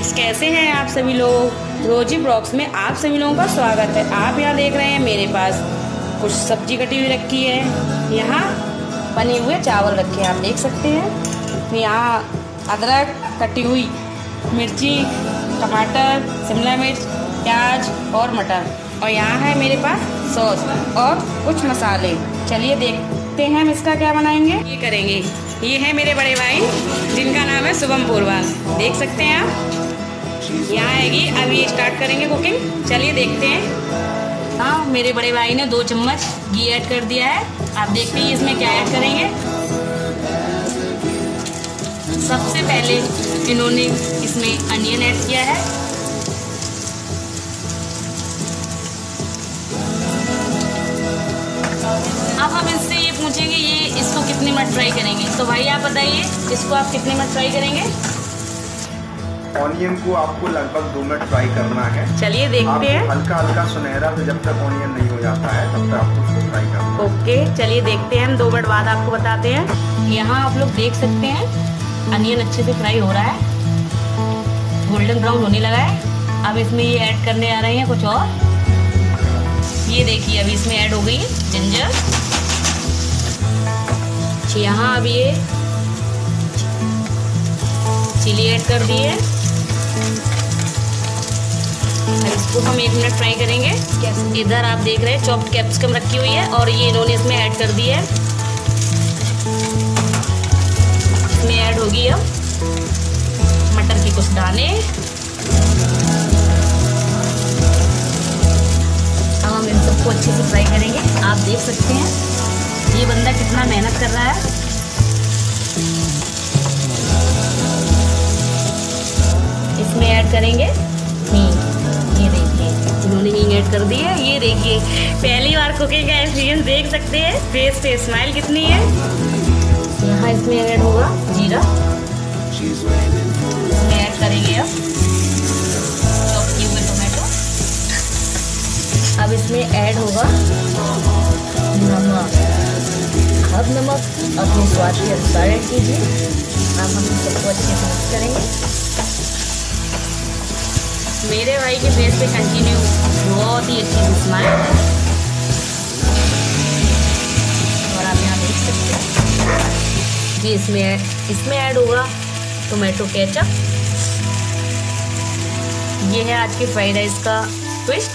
Friends, कैसे हैं आप सभी लोग। रोजी ब्लॉग्स में आप सभी लोगों का स्वागत है। आप यहाँ देख रहे हैं मेरे पास कुछ सब्जी कटी हुई रखी है। यहाँ बने हुए चावल रखे हैं, आप देख सकते हैं। यहाँ अदरक, कटी हुई मिर्ची, टमाटर, शिमला मिर्च, प्याज और मटर, और यहाँ है मेरे पास सॉस और कुछ मसाले। चलिए देखते हैं हम इसका क्या बनाएंगे। ये करेंगे, ये है मेरे बड़े भाई जिनका नाम है शुभम पूर्वाल, देख सकते हैं आप। यहाँ आएगी, अभी स्टार्ट करेंगे कुकिंग। चलिए देखते हैं। हाँ, मेरे बड़े भाई ने 2 चम्मच घी ऐड कर दिया है। आप देखते हैं इसमें क्या ऐड करेंगे। सबसे पहले इन्होंने इसमें अनियन ऐड किया है। अब हम इससे ये पूछेंगे ये इसको कितने मिनट फ्राई करेंगे। तो भाई आप बताइए, इसको आप कितने मिनट फ्राई करेंगे। ऑनियन को आपको लगभग 2 मिनट फ्राई करना है। चलिए देखते हैं। हल्का हल्का सुनहरा, तो जब तक ऑनियन नहीं हो जाता है तब तक आपको उसको फ्राई करना है। ओके, चलिए देखते हैं। हम 2 मिनट बाद आपको बताते हैं। यहाँ आप लोग देख सकते हैं अनियन अच्छे से फ्राई हो रहा है, गोल्डन ब्राउन होने लगा है। अब इसमें ये ऐड करने आ रहे हैं कुछ और। ये देखिए, अभी इसमें ऐड हो गई है जिंजर। यहाँ अब ये चिली ऐड कर दी है। इसको हम 1 मिनट फ्राई करेंगे। इधर आप देख रहे हैं चॉप्ड कैप्सिकम रखी हुई है और ये इन्होंने इसमें ऐड कर दी है। इसमें ऐड होगी अब मटर के कुछ दाने। अब हम इन सबको अच्छे से फ्राई करेंगे। आप देख सकते हैं ये बंदा कितना मेहनत कर रहा है। इसमें ऐड करेंगे हींग। ये देखिए इन्होंने हींग ऐड कर दी है। ये देखिए पहली बार कुकिंग का एक्सपीरियंस देख सकते हैं। फेस पे स्माइल कितनी है। यहाँ इसमें ऐड होगा जीरा। इसमें ऐड करेंगे अब चॉप किए हुए टोमेटो। अब इसमें ऐड होगा नमक। अब नमक अपने स्वाद के अनुसार ऐड कीजिए। अब हम सबको अच्छे से मिक्स करेंगे। मेरे भाई के फेस पे कंटिन्यू बहुत ही अच्छी स्माइल है। और आप यहाँ देख सकते हैं कि इसमें ऐड होगा टोमेटो केचप। ये है आज के फ्राइड राइस का ट्विस्ट।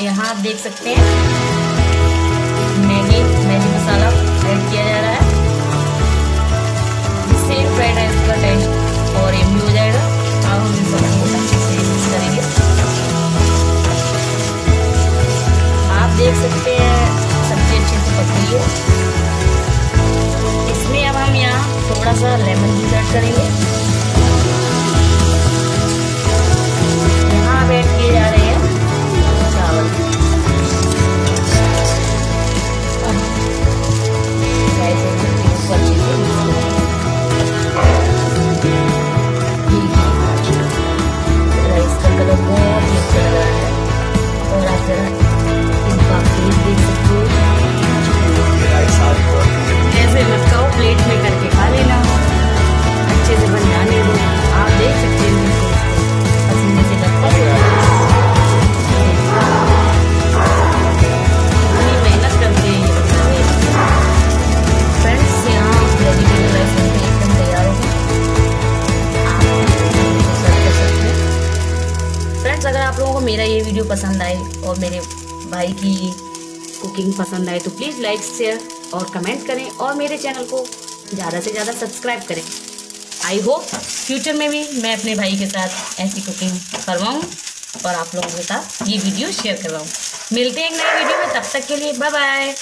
यहाँ आप देख सकते हैं मैगी मसाला ऐड किया जा रहा है, जिससे फ्राइड राइस का टेस्ट और यम्मी हो जाएगा। अब हम इन सबको अच्छे से मिक्स करेंगे। आप देख सकते हैं सब्जी अच्छे से पक गई है। इसमें अब हम यहाँ थोड़ा सा लेमन जूस ऐड करेंगे। यहाँ अब ऐड किए जा रहे हैं चावल। राइस का कलर बहुत ही अच्छा लग रहा है और आप जरा इनका फेस देख सकते हो। ऐसे मत खाओ, प्लेट में करके खा लेना, अच्छे से बन जाने दो। आप देख सकते हैं पसीने से लगता है। मेहनत करते हैं ये फ्रेंड्स। यहाँ वेजिटेबल राइस एकदम तैयार हो गया। फ्रेंड्स, अगर आप लोगों को मेरा ये वीडियो पसंद आए और मेरे भाई की कुकिंग पसंद आए तो प्लीज़ लाइक, शेयर और कमेंट करें और मेरे चैनल को ज़्यादा से ज़्यादा सब्सक्राइब करें। आई होप फ्यूचर में भी मैं अपने भाई के साथ ऐसी कुकिंग करवाऊँ और आप लोगों के साथ ये वीडियो शेयर करवाऊँ। मिलते हैं एक नए वीडियो में, तब तक के लिए बाय बाय।